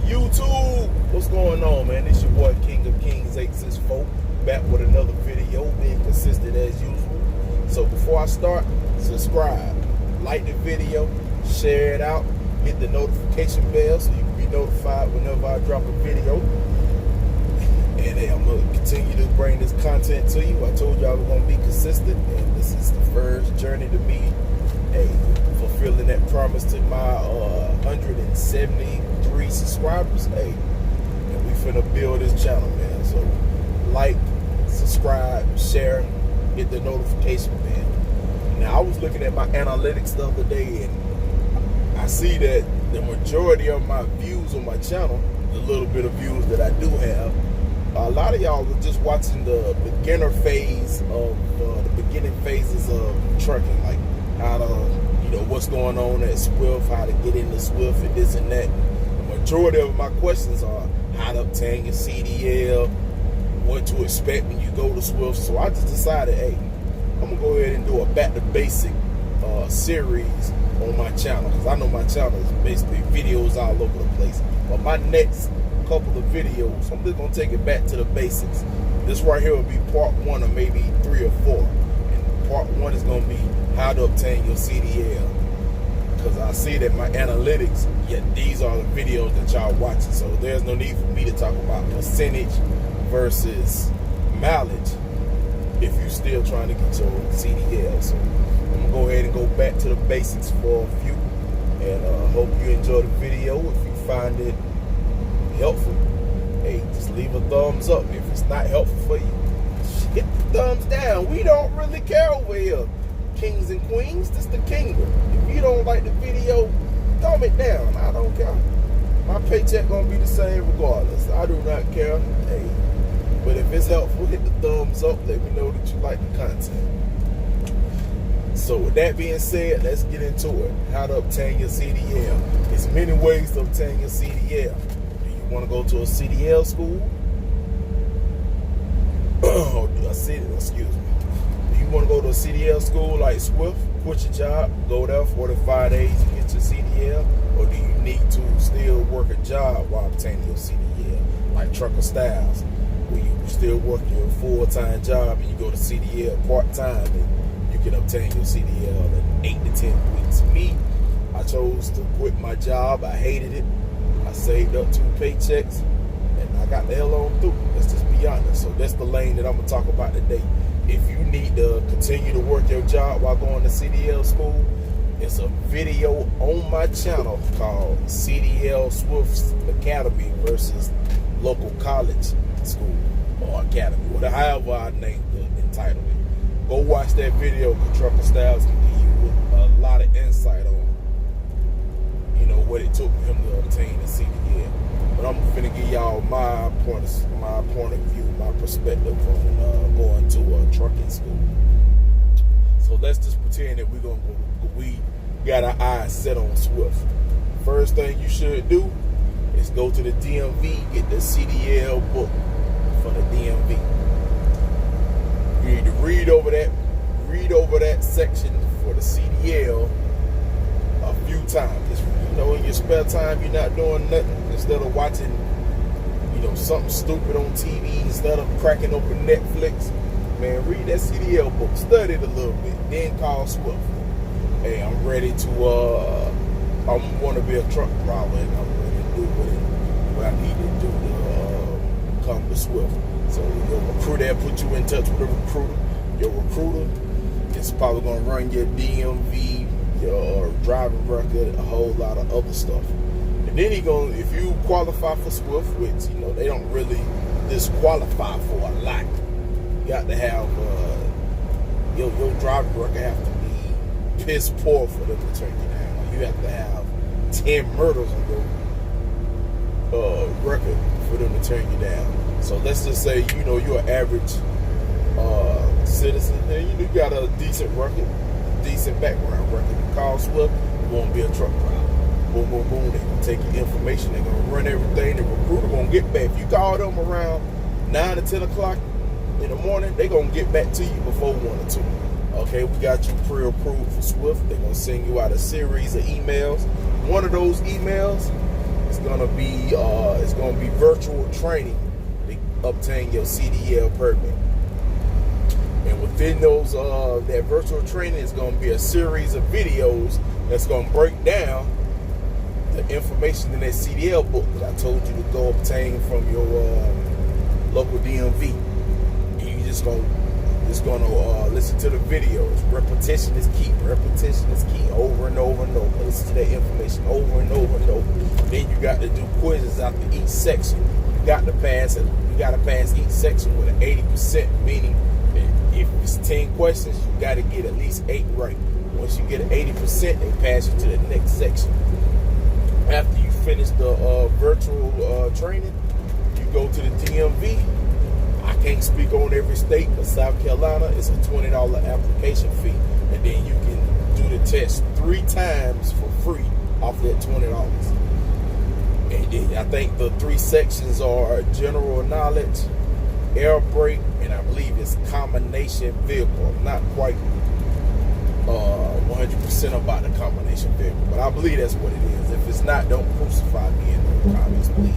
YouTube, what's going on, man? It's your boy King of Kings 864, back with another video, being consistent as usual. So before I start, subscribe, like the video, share it out, hit the notification bell so you can be notified whenever I drop a video. And hey, I'm gonna continue to bring this content to you. I told y'all we're gonna be consistent, and this is the first journey to me, fulfilling that promise to my 173 subscribers. Hey, and we finna build this channel, man. So like, subscribe, share, hit the notification bell. Now, I was looking at my analytics the other day, and I see that the majority of my views on my channel, the little bit of views that I do have, a lot of y'all were just watching the beginner phase of the beginning phases of trucking, like how to, what's going on at Swift, how to get into Swift, and this and that. The majority of my questions are how to obtain your CDL, what to expect when you go to Swift. So I just decided, hey, I'm gonna go ahead and do a back to basic series on my channel, because I know my channel is basically videos all over the place. But my next couple of videos, I'm just gonna take it back to the basics. This right here will be part 1 or maybe 3 or 4. And part 1 is gonna be how to obtain your CDL, because I see that my analytics, these are the videos that y'all watching, so there's no need for me to talk about percentage versus mileage if you're still trying to get your CDL. So I'm gonna go ahead and go back to the basics for a few, and hope you enjoy the video. If you find it helpful, hey, just leave a thumbs up. If it's not helpful for you, hit the thumbs down. We don't really care over here, kings and queens. This the kingdom. If you don't like the video, thumb it down. I don't care. My paycheck gonna be the same regardless. I do not care. Hey, but if it's helpful, hit the thumbs up. Let me know that you like the content. So with that being said, let's get into it. How to obtain your CDL. There's many ways to obtain your CDL. Do you want to go to a CDL school? Excuse me. Do you want to go to a CDL school like Swift? Quit your job, go there 45 days and get your CDL? Or do you need to still work a job while obtaining your CDL? Like Trucker Styles, where you still work your full-time job and you go to CDL part-time and you can obtain your CDL in 8 to 10 weeks. Me, I chose to quit my job. I hated it. I saved up 2 paychecks and I got the hell on through. Let's just be honest. So that's the lane that I'm going to talk about today. If you need to continue to work your job while going to CDL school, it's a video on my channel called CDL Swift Academy versus local college school or academy, whatever, however I named the entitlement. Go watch that video, because Trucker Styles can give you a lot of insight on, what it took for him to obtain a CDL. But I'm finna give y'all my point of view, my perspective on going to a trucking school. So let's just pretend that we got our eyes set on Swift. First thing you should do is go to the DMV, get the CDL book for the DMV. You need to read over that section for the CDL a few times. Just, in your spare time, you're not doing nothing. Instead of watching, something stupid on TV, instead of cracking open Netflix, man, read that CDL book, study it a little bit, then call Swift. Hey, I'm ready to, I want to be a truck driver, and I'm ready to do what I need to do to come to Swift. So your recruiter put you in touch with a recruiter. Your recruiter is probably going to run your DMV, your driving record, a whole lot of other stuff. And then if you qualify for Swift, which, they don't really disqualify for a lot. You got to have, your driving record have to be piss poor for them to turn you down. You have to have 10 murders on your record for them to turn you down. So let's just say, you're an average citizen, and you got a decent record, decent background record. You call Swift, you won't be a truck driver. Boom, boom, boom. They're going to take your information. They're going to run everything. The recruiter going to get back. If you call them around 9 to 10 o'clock in the morning, they're going to get back to you before 1 or 2. Okay, we got you pre-approved for Swift. They're going to send you out a series of emails. One of those emails is gonna be virtual training to obtain your CDL permit. And within those that virtual training is gonna be a series of videos that's gonna break down the information in that CDL book that I told you to go obtain from your local DMV. And you just gonna listen to the videos. Repetition is key. Repetition is key. Over and over and over. Listen to that information over and over and over. Then you got to do quizzes after each section. You got to pass it. You got to pass each section with an 80%, meaning if it's 10 questions, you got to get at least 8 right. Once you get an 80%, they pass you to the next section. After you finish the virtual training, you go to the DMV. I can't speak on every state, but South Carolina is a $20 application fee, and then you can do the test 3 times for free off that $20. And then I think the 3 sections are general knowledge, air brake, and I believe it's combination vehicle. I'm not quite 100% about the combination vehicle, but I believe that's what it is. If it's not, don't crucify me in the comments, please.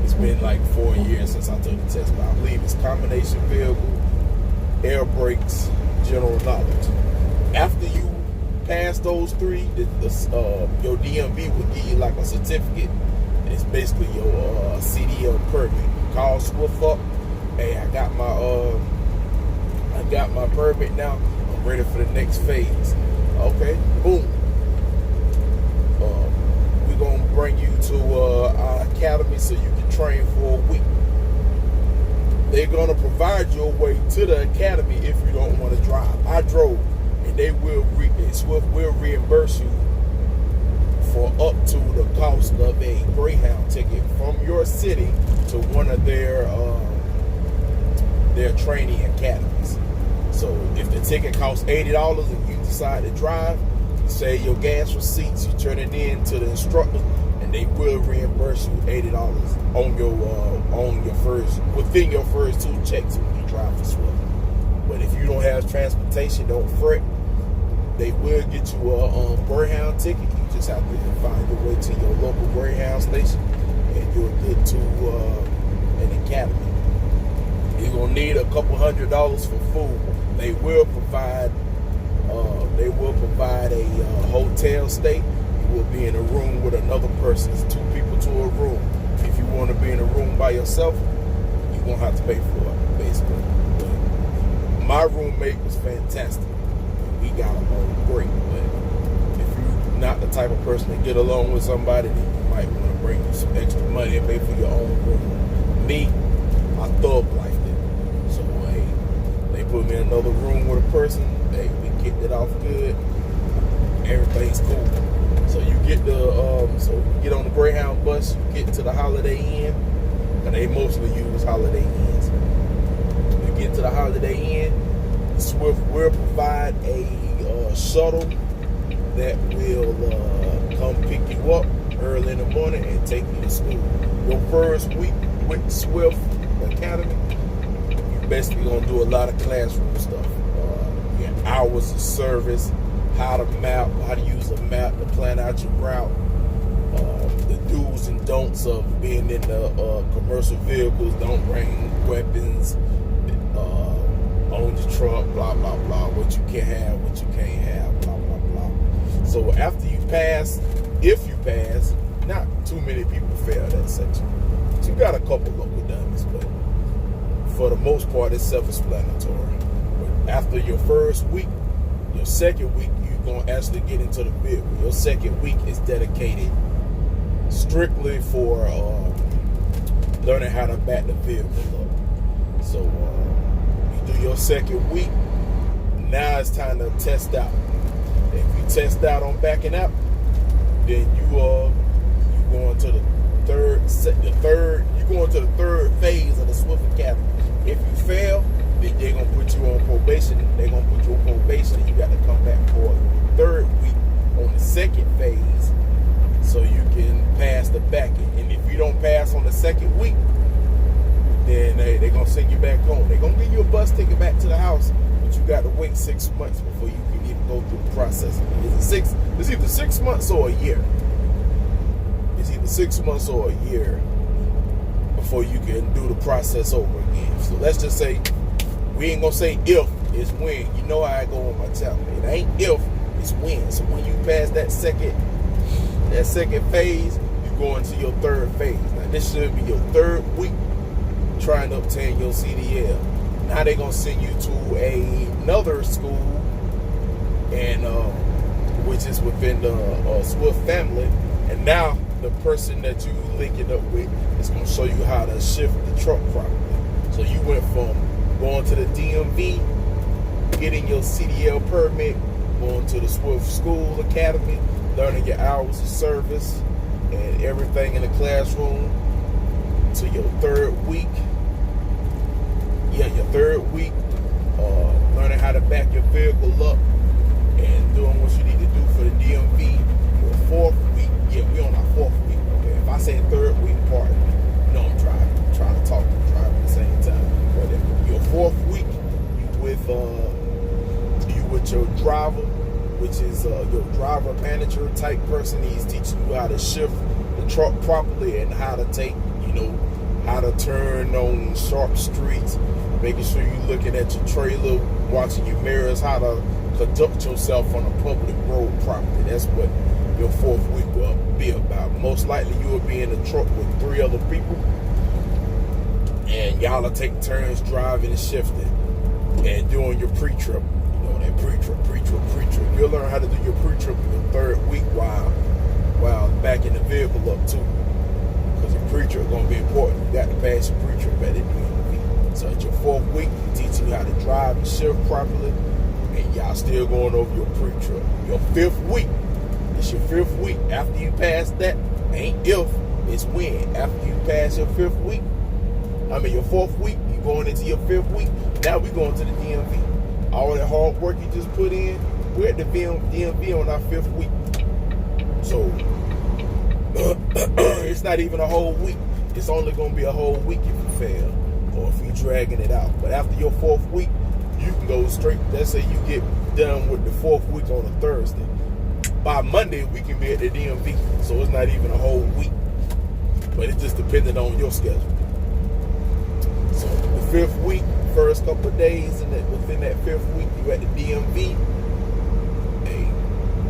It's been like 4 years since I took the test, but I believe it's combination vehicle, air brakes, general knowledge. After you pass those 3, your DMV will give you like a certificate. It's basically your CDL permit. You call Swift up. Hey, I got my permit now. I'm ready for the next phase. Okay, boom. We're gonna bring you to our academy so you can train for a week. They're gonna provide your way to the academy if you don't want to drive. I drove, and Swift will reimburse you for up to the cost of a Greyhound ticket from your city to one of their training academies. So if the ticket costs $80 and you decide to drive, you say your gas receipts, you turn it in to the instructor, and they will reimburse you $80 within your first 2 checks when you drive for Swift. But if you don't have transportation, don't fret. They will get you a Greyhound ticket. You just have to find your way to your local Greyhound station, and you'll get to an academy. You're gonna need a couple $100 for food. They will provide a hotel stay. You will be in a room with another person. It's 2 people to a room. If you want to be in a room by yourself, you're gonna have to pay for it, basically. But my roommate was fantastic. We got along great. But if you're not the type of person to get along with somebody, then you might want to bring you some extra money and pay for your own room. Me, I thug like that. So hey, they put me in another room with a person. Hey, we kicked it off good. Everything's cool. So you get on the Greyhound bus, you get to the Holiday Inn, and they mostly use Holiday Inns. You get to the Holiday Inn, Swift will provide a shuttle that will come pick you up early in the morning and take you to school. Your first week with Swift Academy, you're basically gonna do a lot of classroom stuff. Your hours of service, how to use a map to plan out your route, the do's and don'ts of being in the commercial vehicles. Don't bring weapons on your truck, blah, blah, blah. What you can have, what you can't have, blah, blah, blah. So after you pass, if you pass, not too many people fail that section. So you got a couple local dummies, but for the most part, it's self-explanatory. But after your first week, your second week, you're going to actually get into the vehicle. Your second week is dedicated strictly for learning how to back the vehicle up. So you do your second week. Now it's time to test out. If you test out on backing out, then you going to the third phase of the Swift Academy. If you fail, then they're gonna put you on probation. They're gonna put you on probation, and you got to come back for a 3rd week on the 2nd phase, so you can pass the backing. And if you don't pass on the 2nd week, then they're gonna send you back home. They're gonna give you a bus ticket back to the house, but you got to wait 6 months before you can even go through the process. It's either 6 months or a year. It's either 6 months or a year before you can do the process over again. So let's just say, we ain't gonna say if, it's when. You know how I go on my channel. It ain't if, it's when. So when you pass that second phase, you go into your third phase. Now this should be your third week trying to obtain your CDL. Now they're gonna send you to another school, and which is within the Swift family. And now the person that you linking up with is gonna show you how to shift the truck properly. So you went from going to the DMV, getting your CDL permit, going to the Swift School Academy, learning your hours of service and everything in the classroom, to your third week. Yeah, your third week, learning how to back your vehicle up and doing what you need to do for the DMV. Your fourth week, yeah, we on our fourth week. Okay, if I say third week, pardon me. You know I'm trying to talk and drive at the same time. But if your fourth week, you with your driver, which is your driver manager type person. He's teaching you how to shift the truck properly and how to take, how to turn on sharp streets, making sure you're looking at your trailer, watching your mirrors, how to conduct yourself on a public road properly. That's what your fourth week will be about. Most likely you will be in a truck with 3 other people, and y'all will take turns driving and shifting and doing your pre-trip. That pre-trip. You'll learn how to do your pre-trip in the third week while backing the vehicle up too. Because your pre-trip is going to be important. You got to pass your pre-trip at the DMV. So at your fourth week, we teaching you how to drive and shift properly, and y'all still going over your pre-trip. Your fifth week, it's your fifth week. After you pass that, ain't if, it's when. After you pass your fifth week, your fourth week, you going into your fifth week. Now we going to the DMV. All that hard work you just put in, we're at the DMV on our fifth week. So it's not even a whole week. It's only going to be a whole week if you fail or if you're dragging it out. But after your fourth week, you can go straight. Let's say you get done with the fourth week on a Thursday. By Monday, we can be at the DMV. So it's not even a whole week. But it's just depending on your schedule. So the fifth week, first couple of days, and within that fifth week, you at the DMV. Hey,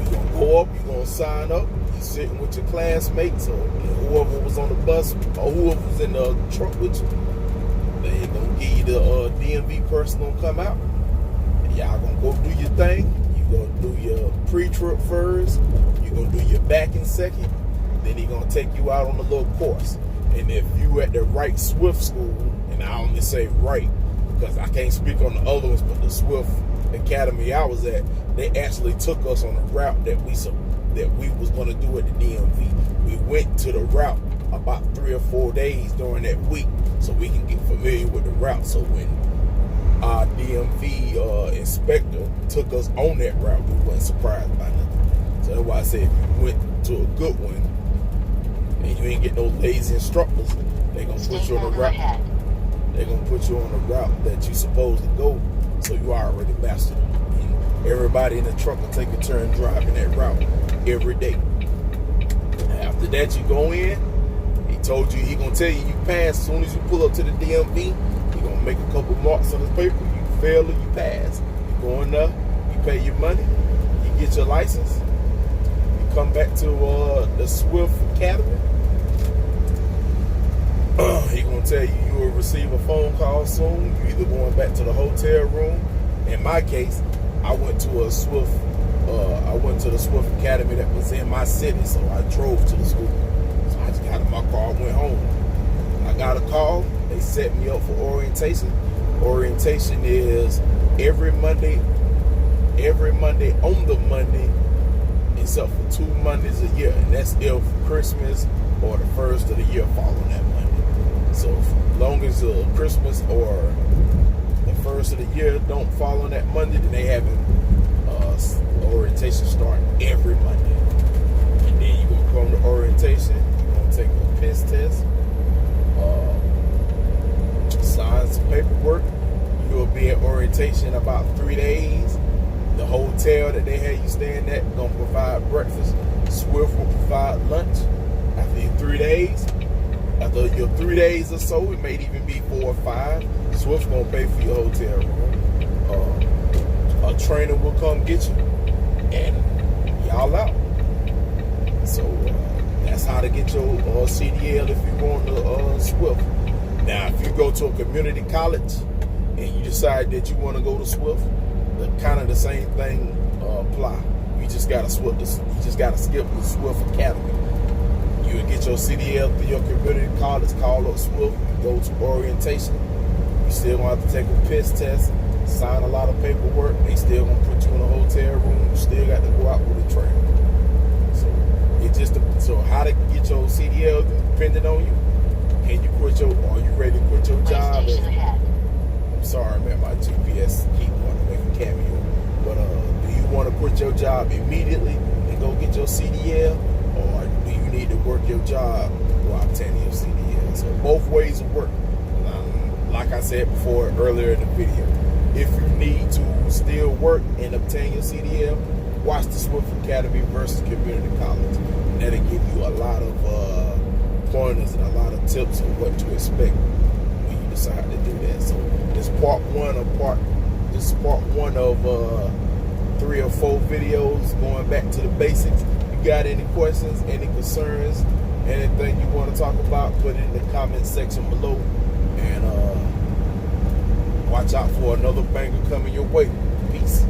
you're gonna go up, you're gonna sign up, you're sitting with your classmates or whoever was on the bus or whoever was in the truck with you. They're gonna give you the DMV person gonna come out, and y'all gonna go do your thing. You're gonna do your pre-trip first, you're gonna do your backing second, then he's gonna take you out on a little course. And if you at the right Swift school, and I only say right because I can't speak on the other ones, but the Swift Academy I was at, they actually took us on a route that we was going to do at the DMV. We went to the route about 3 or 4 days during that week so we can get familiar with the route. So when our DMV inspector took us on that route, we weren't surprised by nothing. So that's why I said if you went to a good one and you ain't get no lazy instructors, they're going to put you on the route. They're going to put you on the route that you're supposed to go, so you already mastered it. And everybody in the truck will take a turn driving that route every day. After that, you go in. He told you, he going to tell you pass as soon as you pull up to the DMV. He going to make a couple marks on his paper. You fail or you pass. You go in there, you pay your money, you get your license. You come back to the Swift Academy. He gonna tell you will receive a phone call soon. You either going back to the hotel room. In my case, I went to the Swift Academy that was in my city, so I drove to the school. So I just got in my car and went home. I got a call. They set me up for orientation. Orientation is every Monday on the Monday, except for 2 Mondays a year, and that's if Christmas or the first of the year following that Monday. So as long as Christmas or the first of the year don't fall on that Monday, then they having orientation starting every Monday. And then you're going to come to orientation, you're going to take a piss test, sign some paperwork. You'll be at orientation about 3 days. The hotel that they had you staying at going to provide breakfast. Swift will provide lunch. After after your 3 days, after your 3 days or so, it may even be 4 or 5. Swift's gonna pay for your hotel room. A trainer will come get you, and y'all out. So that's how to get your CDL if you're going to Swift. Now, if you go to a community college and you decide that you want to go to Swift, kind of the same thing apply. You just gotta skip the Swift Academy. You will get your CDL through your community college, call up Swift, you go to orientation. You still gonna have to take a piss test, sign a lot of paperwork. They still gonna put you in a hotel room. You still got to go out with a trainer. So how to get your CDL depending on you. Can you are you ready to quit your job? I'm sorry, man, my GPS keep wanting to make a cameo. But do you want to quit your job immediately and go get your CDL, or do you need to work your job while obtaining your CDL? So both ways will work. Like I said before earlier in the video, if you need to still work and obtain your CDL, watch the Swift Academy versus community college. That'll give you a lot of pointers and a lot of tips on what to expect when you decide to do that. So this is part one of 3 or 4 videos going back to the basics. If you got any questions, any concerns, anything you want to talk about, put it in the comment section below. And watch out for another banger coming your way. Peace.